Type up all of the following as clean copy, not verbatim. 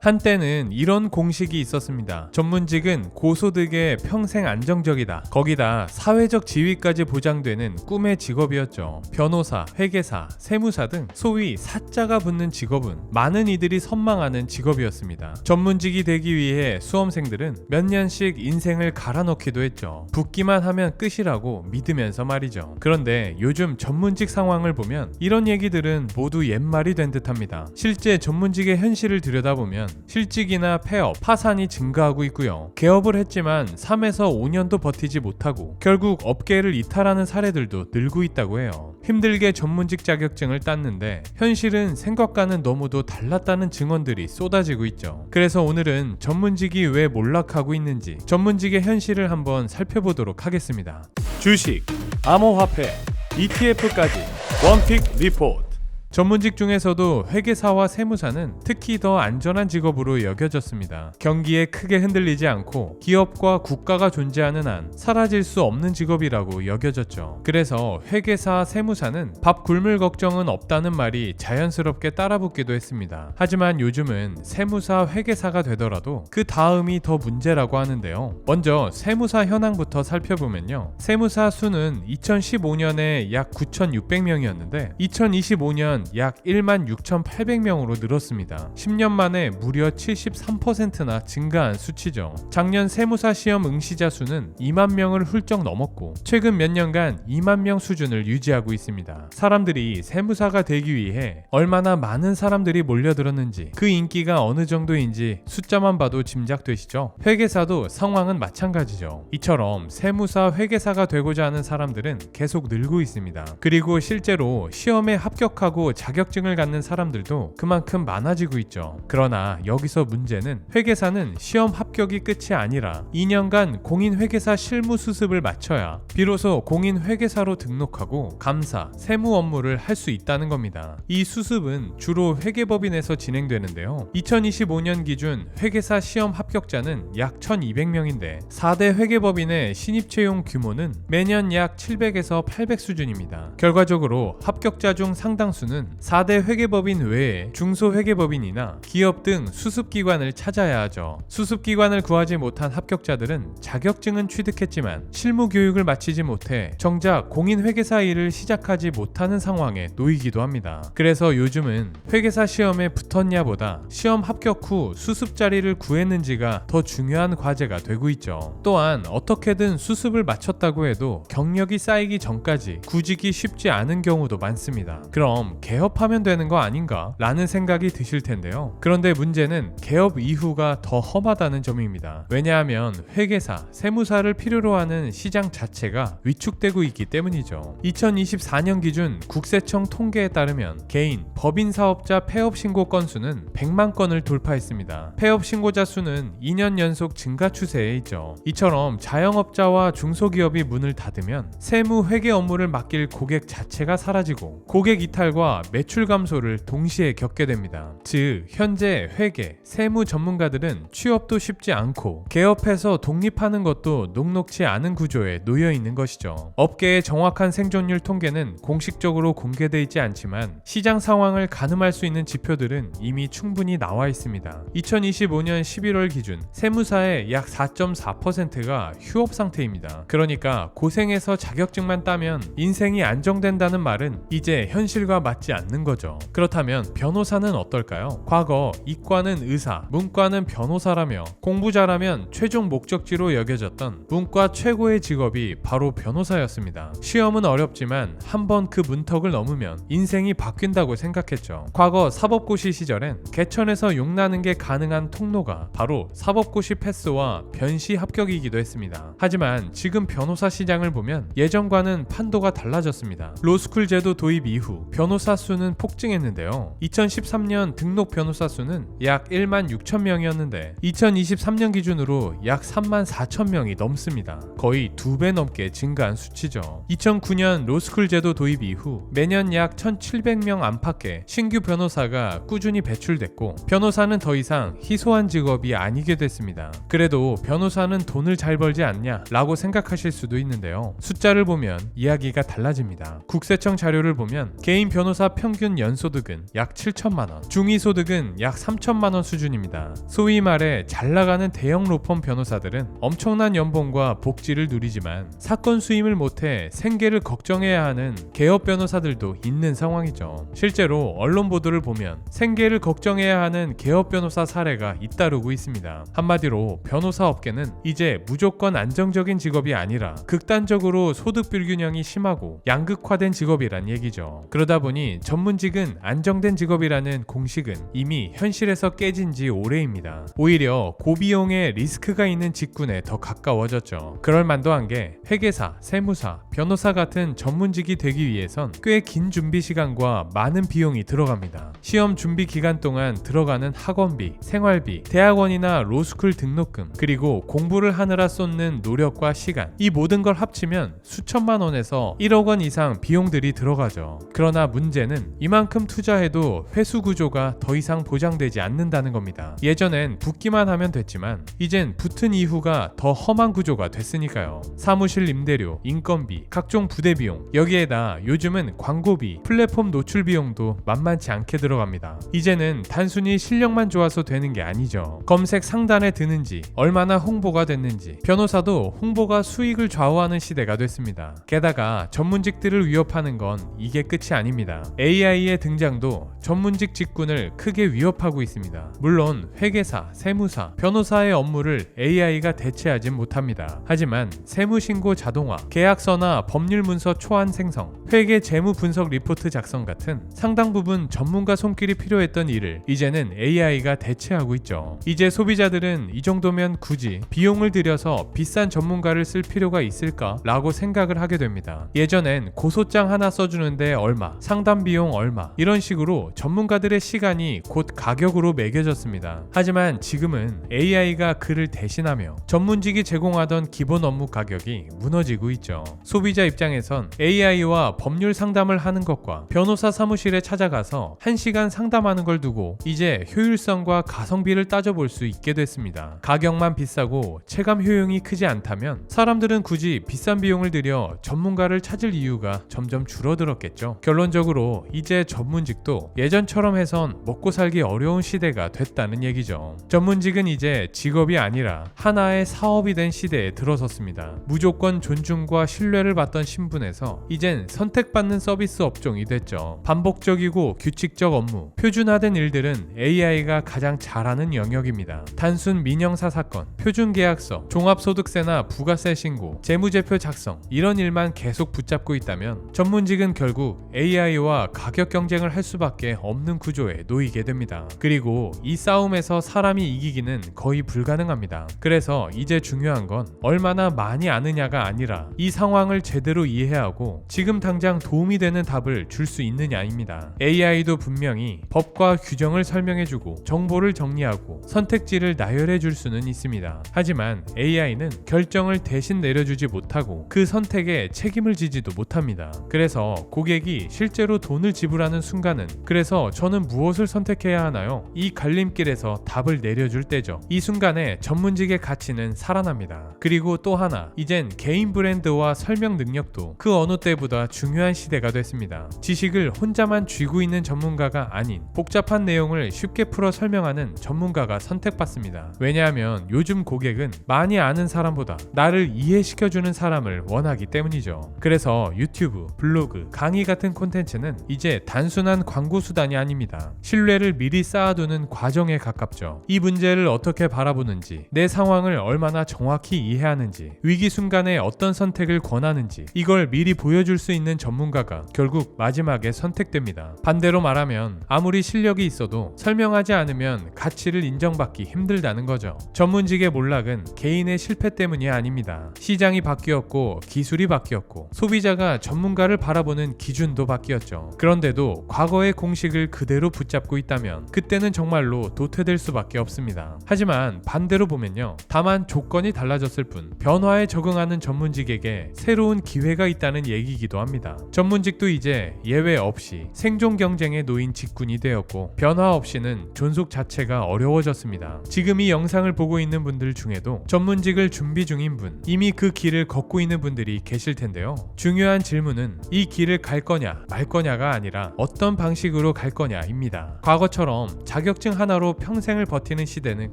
한때는 이런 공식이 있었습니다. 전문직은 고소득에 평생 안정적이다. 거기다 사회적 지위까지 보장되는 꿈의 직업이었죠. 변호사, 회계사, 세무사 등 소위 사자가 붙는 직업은 많은 이들이 선망하는 직업이었습니다. 전문직이 되기 위해 수험생들은 몇 년씩 인생을 갈아넣기도 했죠. 붙기만 하면 끝이라고 믿으면서 말이죠. 그런데 요즘 전문직 상황을 보면 이런 얘기들은 모두 옛말이 된 듯합니다. 실제 전문직의 현실을 들여다보면 실직이나 폐업, 파산이 증가하고 있고요. 개업을 했지만 3에서 5년도 버티지 못하고 결국 업계를 이탈하는 사례들도 늘고 있다고 해요. 힘들게 전문직 자격증을 땄는데 현실은 생각과는 너무도 달랐다는 증언들이 쏟아지고 있죠. 그래서 오늘은 전문직이 왜 몰락하고 있는지 전문직의 현실을 한번 살펴보도록 하겠습니다. 주식, 암호화폐, ETF까지 원픽 리포트. 전문직 중에서도 회계사와 세무사는 특히 더 안전한 직업으로 여겨졌습니다. 경기에 크게 흔들리지 않고 기업과 국가가 존재하는 한 사라질 수 없는 직업이라고 여겨졌죠. 그래서 회계사, 세무사는 밥 굶을 걱정은 없다는 말이 자연스럽게 따라붙기도 했습니다. 하지만 요즘은 세무사, 회계사가 되더라도 그 다음이 더 문제라고 하는데요. 먼저 세무사 현황부터 살펴보면요. 세무사 수는 2015년에 약 9,600명이었는데 2025년 약 16,800명으로 늘었습니다. 10년 만에 무려 73%나 증가한 수치죠. 작년 세무사 시험 응시자 수는 2만 명을 훌쩍 넘었고 최근 몇 년간 2만 명 수준을 유지하고 있습니다. 사람들이 세무사가 되기 위해 얼마나 많은 사람들이 몰려들었는지 그 인기가 어느 정도인지 숫자만 봐도 짐작되시죠? 회계사도 상황은 마찬가지죠. 이처럼 세무사, 회계사가 되고자 하는 사람들은 계속 늘고 있습니다. 그리고 실제로 시험에 합격하고 자격증을 갖는 사람들도 그만큼 많아지고 있죠. 그러나 여기서 문제는 회계사는 시험 합격이 끝이 아니라 2년간 공인회계사 실무 수습을 마쳐야 비로소 공인회계사로 등록하고 감사, 세무 업무를 할 수 있다는 겁니다. 이 수습은 주로 회계법인에서 진행되는데요. 2025년 기준 회계사 시험 합격자는 약 1,200명인데 4대 회계법인의 신입 채용 규모는 매년 약 700에서 800 수준입니다. 결과적으로 합격자 중 상당수는 4대 회계법인 외에 중소회계법인이나 기업 등 수습기관을 찾아야 하죠. 수습기관을 구하지 못한 합격자들은 자격증은 취득했지만 실무 교육을 마치지 못해 정작 공인회계사 일을 시작하지 못하는 상황에 놓이기도 합니다. 그래서 요즘은 회계사 시험에 붙었냐보다 시험 합격 후 수습 자리를 구했는지가 더 중요한 과제가 되고 있죠. 또한 어떻게든 수습을 마쳤다고 해도 경력이 쌓이기 전까지 구직이 쉽지 않은 경우도 많습니다. 그럼 개업하면 되는 거 아닌가? 라는 생각이 드실 텐데요. 그런데 문제는 개업 이후가 더 험하다는 점입니다. 왜냐하면 회계사, 세무사를 필요로 하는 시장 자체가 위축되고 있기 때문이죠. 2024년 기준 국세청 통계에 따르면 개인, 법인 사업자 폐업 신고 건수는 100만 건을 돌파했습니다. 폐업 신고자 수는 2년 연속 증가 추세에 있죠. 이처럼 자영업자와 중소기업이 문을 닫으면 세무 회계 업무를 맡길 고객 자체가 사라지고 고객 이탈과 매출 감소를 동시에 겪게 됩니다. 즉 현재 회계, 세무 전문가들은 취업도 쉽지 않고 개업해서 독립하는 것도 녹록치 않은 구조에 놓여 있는 것이죠. 업계의 정확한 생존율 통계는 공식적으로 공개되어 있지 않지만 시장 상황을 가늠할 수 있는 지표들은 이미 충분히 나와 있습니다. 2025년 11월 기준 세무사의 약 4.4%가 휴업 상태입니다. 그러니까 고생해서 자격증만 따면 인생이 안정된다는 말은 이제 현실과 맞지 않는 거죠. 그렇다면 변호사는 어떨까요? 과거 이과는 의사, 문과는 변호사라며 공부 잘하면 최종 목적지로 여겨졌던 문과 최고의 직업이 바로 변호사였습니다. 시험은 어렵지만 한번 그 문턱을 넘으면 인생이 바뀐다고 생각했죠. 과거 사법고시 시절엔 개천에서 용나는 게 가능한 통로가 바로 사법고시 패스와 변시 합격이기도 했습니다. 하지만 지금 변호사 시장을 보면 예전과는 판도가 달라졌습니다. 로스쿨 제도 도입 이후 변호사 수는 폭증했는데요. 2013년 등록 변호사 수는 약 1만 6천 명이었는데 2023년 기준으로 약 3만 4천 명이 넘습니다. 거의 2배 넘게 증가한 수치죠. 2009년 로스쿨 제도 도입 이후 매년 약 1,700명 안팎의 신규 변호사가 꾸준히 배출됐고 변호사는 더 이상 희소한 직업이 아니게 됐습니다. 그래도 변호사는 돈을 잘 벌지 않냐 라고 생각하실 수도 있는데요. 숫자를 보면 이야기가 달라집니다. 국세청 자료를 보면 개인 변호사 변호사 평균 연소득은 약 7천만원, 중위소득은 약 3천만원 수준입니다. 소위 말해 잘 나가는 대형 로펌 변호사들은 엄청난 연봉과 복지를 누리지만 사건 수임을 못해 생계를 걱정해야 하는 개업 변호사들도 있는 상황이죠. 실제로 언론 보도를 보면 생계를 걱정해야 하는 개업 변호사 사례가 잇따르고 있습니다. 한마디로 변호사 업계는 이제 무조건 안정적인 직업이 아니라 극단적으로 소득 불균형이 심하고 양극화된 직업이란 얘기죠. 그러다 보니 전문직은 안정된 직업이라는 공식은 이미 현실에서 깨진 지 오래입니다. 오히려 고비용의 리스크가 있는 직군에 더 가까워졌죠. 그럴 만도 한 게 회계사, 세무사, 변호사 같은 전문직이 되기 위해선 꽤 긴 준비 시간과 많은 비용이 들어갑니다. 시험 준비 기간 동안 들어가는 학원비, 생활비, 대학원이나 로스쿨 등록금, 그리고 공부를 하느라 쏟는 노력과 시간, 이 모든 걸 합치면 수천만 원에서 1억 원 이상 비용들이 들어가죠. 그러나 문제는 이만큼 투자해도 회수 구조가 더 이상 보장되지 않는다는 겁니다. 예전엔 붙기만 하면 됐지만 이젠 붙은 이후가 더 험한 구조가 됐으니까요. 사무실 임대료, 인건비, 각종 부대 비용, 여기에다 요즘은 광고비, 플랫폼 노출 비용도 만만치 않게 들어갑니다. 이제는 단순히 실력만 좋아서 되는 게 아니죠. 검색 상단에 드는지, 얼마나 홍보가 됐는지, 변호사도 홍보가 수익을 좌우하는 시대가 됐습니다. 게다가 전문직들을 위협하는 건 이게 끝이 아닙니다. AI의 등장도 전문직 직군을 크게 위협하고 있습니다. 물론 회계사, 세무사, 변호사의 업무를 AI가 대체하진 못합니다. 하지만 세무신고 자동화, 계약서나 법률 문서 초안 생성, 회계 재무 분석 리포트 작성 같은 상당 부분 전문가 손길이 필요했던 일을 이제는 AI가 대체하고 있죠. 이제 소비자들은 이 정도면 굳이 비용을 들여서 비싼 전문가를 쓸 필요가 있을까? 라고 생각을 하게 됩니다. 예전엔 고소장 하나 써주는데 얼마, 상담 비용 얼마, 이런 식으로 전문가들의 시간이 곧 가격으로 매겨졌습니다. 하지만 지금은 AI가 그를 대신하며 전문직이 제공하던 기본 업무 가격이 무너지고 있죠. 소비자 입장에선 AI와 법률 상담을 하는 것과 변호사 사무실에 찾아가서 1시간 상담하는 걸 두고 이제 효율성과 가성비를 따져볼 수 있게 됐습니다. 가격만 비싸고 체감 효용이 크지 않다면 사람들은 굳이 비싼 비용을 들여 전문가를 찾을 이유가 점점 줄어들었겠죠. 결론적으로 이제 전문직도 예전처럼 해선 먹고 살기 어려운 시대가 됐다는 얘기죠. 전문직은 이제 직업이 아니라 하나의 사업이 된 시대에 들어섰습니다. 무조건 존중과 신뢰를 받던 신분에서 이젠 선택받는 서비스 업종이 됐죠. 반복적이고 규칙적 업무, 표준화된 일들은 AI가 가장 잘하는 영역입니다. 단순 민형사 사건, 표준계약서, 종합소득세나 부가세 신고, 재무제표 작성, 이런 일만 계속 붙잡고 있다면 전문직은 결국 AI와 가격 경쟁을 할 수밖에 없는 구조에 놓이게 됩니다. 그리고 이 싸움에서 사람이 이기기는 거의 불가능합니다. 그래서 이제 중요한 건 얼마나 많이 아느냐가 아니라 이 상황을 제대로 이해하고 지금 당장 도움이 되는 답을 줄 수 있느냐입니다. AI도 분명히 법과 규정을 설명해주고 정보를 정리하고 선택지를 나열해줄 수는 있습니다. 하지만 AI는 결정을 대신 내려주지 못하고 그 선택에 책임을 지지도 못합니다. 그래서 고객이 실제로 돈을 지불하는 순간은 그래서 저는 무엇을 선택해야 하나요? 이 갈림길에서 답을 내려줄 때죠. 이 순간에 전문직의 가치는 살아납니다. 그리고 또 하나, 이젠 개인 브랜드와 설명 능력도 그 어느 때보다 중요한 시대가 됐습니다. 지식을 혼자만 쥐고 있는 전문가가 아닌 복잡한 내용을 쉽게 풀어 설명하는 전문가가 선택받습니다. 왜냐하면 요즘 고객은 많이 아는 사람보다 나를 이해시켜주는 사람을 원하기 때문이죠. 그래서 유튜브, 블로그, 강의 같은 콘텐츠는 이제 단순한 광고 수단이 아닙니다. 신뢰를 미리 쌓아두는 과정에 가깝죠. 이 문제를 어떻게 바라보는지, 내 상황을 얼마나 정확히 이해하는지, 위기 순간에 어떤 선택을 권하는지, 이걸 미리 보여줄 수 있는 전문가가 결국 마지막에 선택됩니다. 반대로 말하면 아무리 실력이 있어도 설명하지 않으면 가치를 인정받기 힘들다는 거죠. 전문직의 몰락은 개인의 실패 때문이 아닙니다. 시장이 바뀌었고 기술이 바뀌었고 소비자가 전문가를 바라보는 기준도 바뀌었죠. 그런데도 과거의 공식을 그대로 붙잡고 있다면 그때는 정말로 도태될 수밖에 없습니다. 하지만 반대로 보면요, 다만 조건이 달라졌을 뿐 변화에 적응하는 전문직에게 새로운 기회가 있다는 얘기이기도 합니다. 전문직도 이제 예외 없이 생존 경쟁에 놓인 직군이 되었고 변화 없이는 존속 자체가 어려워졌습니다. 지금 이 영상을 보고 있는 분들 중에도 전문직을 준비 중인 분, 이미 그 길을 걷고 있는 분들이 계실 텐데요. 중요한 질문은 이 길을 갈 거냐 말 거냐 거냐가 아니라 어떤 방식으로 갈 거냐입니다. 과거처럼 자격증 하나로 평생을 버티는 시대는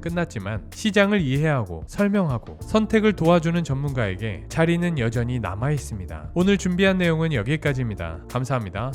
끝났지만 시장을 이해하고 설명하고 선택을 도와주는 전문가에게 자리는 여전히 남아 있습니다. 오늘 준비한 내용은 여기까지입니다. 감사합니다.